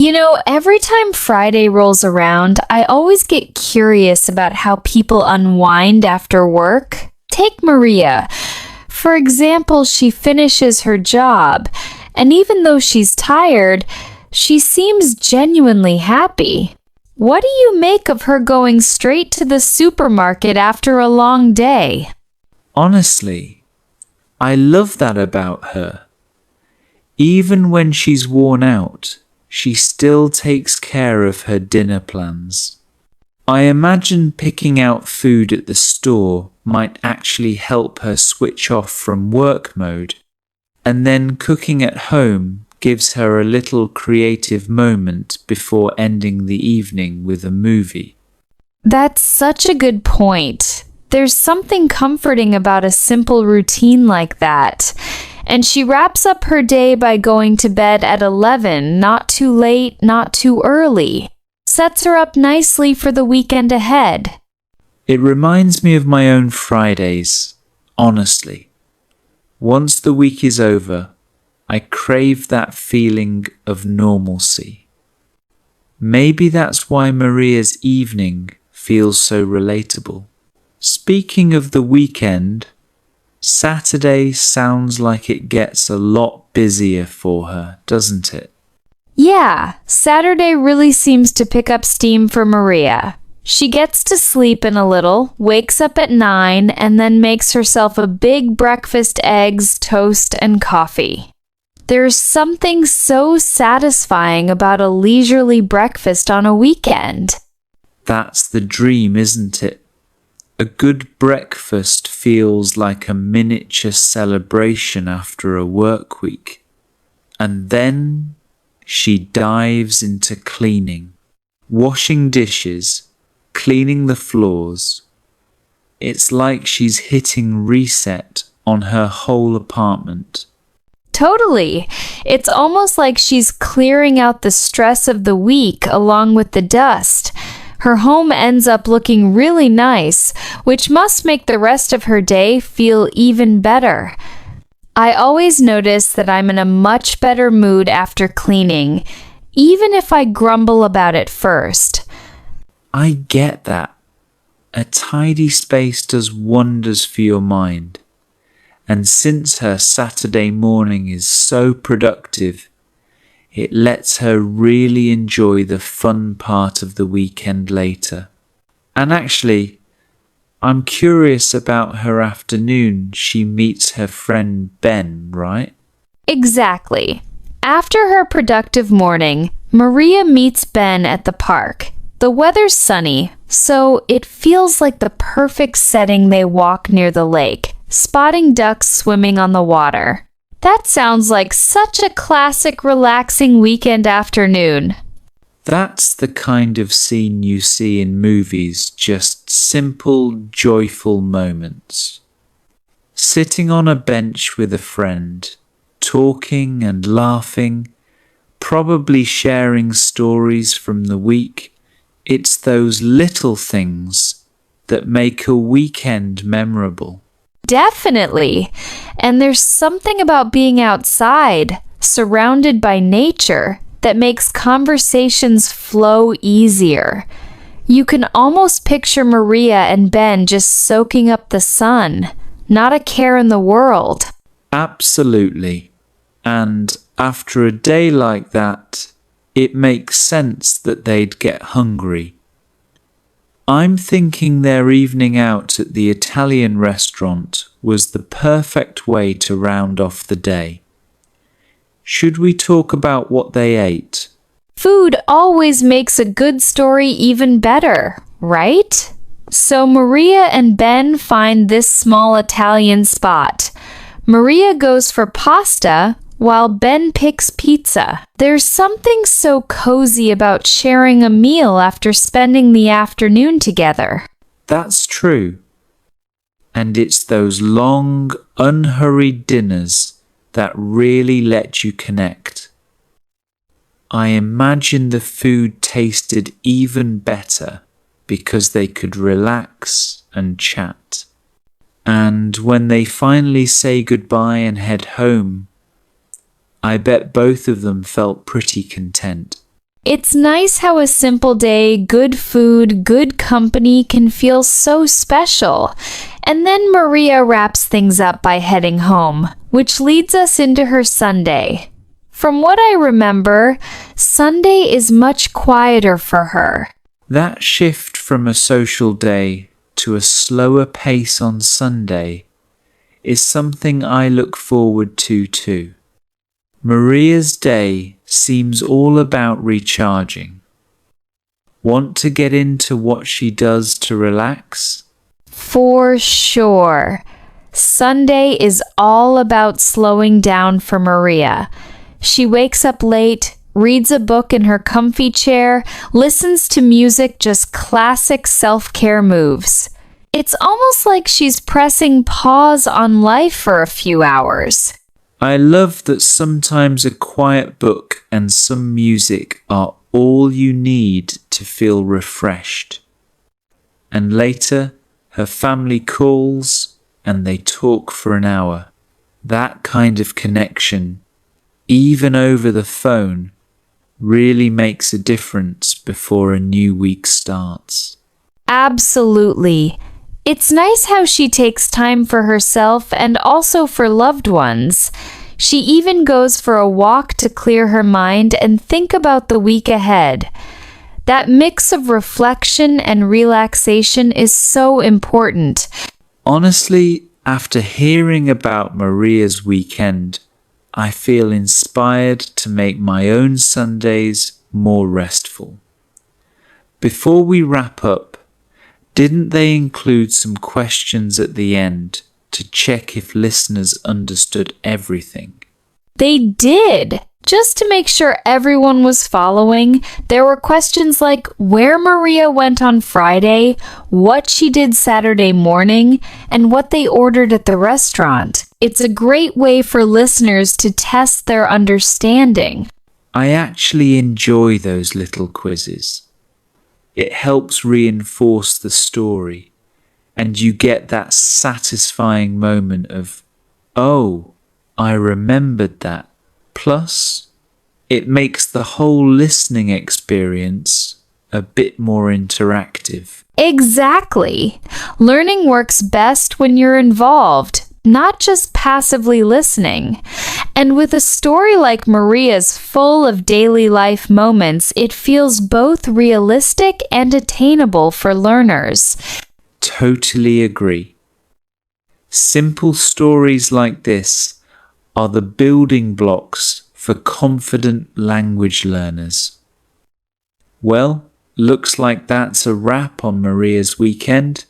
Every time Friday rolls around, I always get curious about how people unwind after work. Take Maria. For example, she finishes her job, and even though she's tired, she seems genuinely happy. What do you make of her going straight to the supermarket after a long day? Honestly, I love that about her. Even when she's worn out, she still takes care of her dinner plans. I imagine picking out food at the store might actually help her switch off from work mode, and then cooking at home gives her a little creative moment before ending the evening with a movie. That's such a good point. There's something comforting about a simple routine like that. And she wraps up her day by going to bed at 11, not too late, not too early. Sets her up nicely for the weekend ahead. It reminds me of my own Fridays, honestly. Once the week is over, I crave that feeling of normalcy. Maybe that's why Maria's evening feels so relatable. Speaking of the weekend, Saturday sounds like it gets a lot busier for her, doesn't it? Yeah, Saturday really seems to pick up steam for Maria. She gets to sleep in a little, wakes up at 9, and then makes herself a big breakfast: eggs, toast, and coffee. There's something so satisfying about a leisurely breakfast on a weekend. That's the dream, isn't it? A good breakfast feels like a miniature celebration after a work week. And then she dives into cleaning, washing dishes, cleaning the floors. It's like she's hitting reset on her whole apartment. Totally. It's almost like she's clearing out the stress of the week along with the dust. Her home ends up looking really nice, which must make the rest of her day feel even better. I always notice that I'm in a much better mood after cleaning, even if I grumble about it first. I get that. A tidy space does wonders for your mind. And since her Saturday morning is so productive, it lets her really enjoy the fun part of the weekend later. And actually, I'm curious about her afternoon. She meets her friend Ben, right? Exactly. After her productive morning, Maria meets Ben at the park. The weather's sunny, so it feels like the perfect setting. They walk near the lake, spotting ducks swimming on the water. That sounds like such a classic relaxing weekend afternoon. That's the kind of scene you see in movies, just simple, joyful moments. Sitting on a bench with a friend, talking and laughing, probably sharing stories from the week. It's those little things that make a weekend memorable. Definitely. And there's something about being outside, surrounded by nature, that makes conversations flow easier. You can almost picture Maria and Ben just soaking up the sun, not a care in the world. Absolutely. And after a day like that, it makes sense that they'd get hungry. I'm thinking their evening out at the Italian restaurant was the perfect way to round off the day. Should we talk about what they ate? Food always makes a good story even better, right? So Maria and Ben find this small Italian spot. Maria goes for pasta, while Ben picks pizza. There's something so cozy about sharing a meal after spending the afternoon together. That's true. And it's those long, unhurried dinners that really let you connect. I imagine the food tasted even better because they could relax and chat. And when they finally say goodbye and head home, I bet both of them felt pretty content. It's nice how a simple day, good food, good company can feel so special. And then Maria wraps things up by heading home, which leads us into her Sunday. From what I remember, Sunday is much quieter for her. That shift from a social day to a slower pace on Sunday is something I look forward to too. Maria's day seems all about recharging. Want to get into what she does to relax? For sure. Sunday is all about slowing down for Maria. She wakes up late, reads a book in her comfy chair, listens to music, just classic self-care moves. It's almost like she's pressing pause on life for a few hours. I love that sometimes a quiet book and some music are all you need to feel refreshed. And later, her family calls and they talk for an hour. That kind of connection, even over the phone, really makes a difference before a new week starts. Absolutely. It's nice how she takes time for herself and also for loved ones. She even goes for a walk to clear her mind and think about the week ahead. That mix of reflection and relaxation is so important. Honestly, after hearing about Maria's weekend, I feel inspired to make my own Sundays more restful. Before we wrap up, didn't they include some questions at the end to check if listeners understood everything? They did! Just to make sure everyone was following, there were questions like where Maria went on Friday, what she did Saturday morning, and what they ordered at the restaurant. It's a great way for listeners to test their understanding. I actually enjoy those little quizzes. It helps reinforce the story, and you get that satisfying moment of, oh, I remembered that. Plus, it makes the whole listening experience a bit more interactive. Exactly. Learning works best when you're involved, not just passively listening. And with a story like Maria's full of daily life moments, it feels both realistic and attainable for learners. Totally agree. Simple stories like this are the building blocks for confident language learners. Well, looks like that's a wrap on Maria's weekend.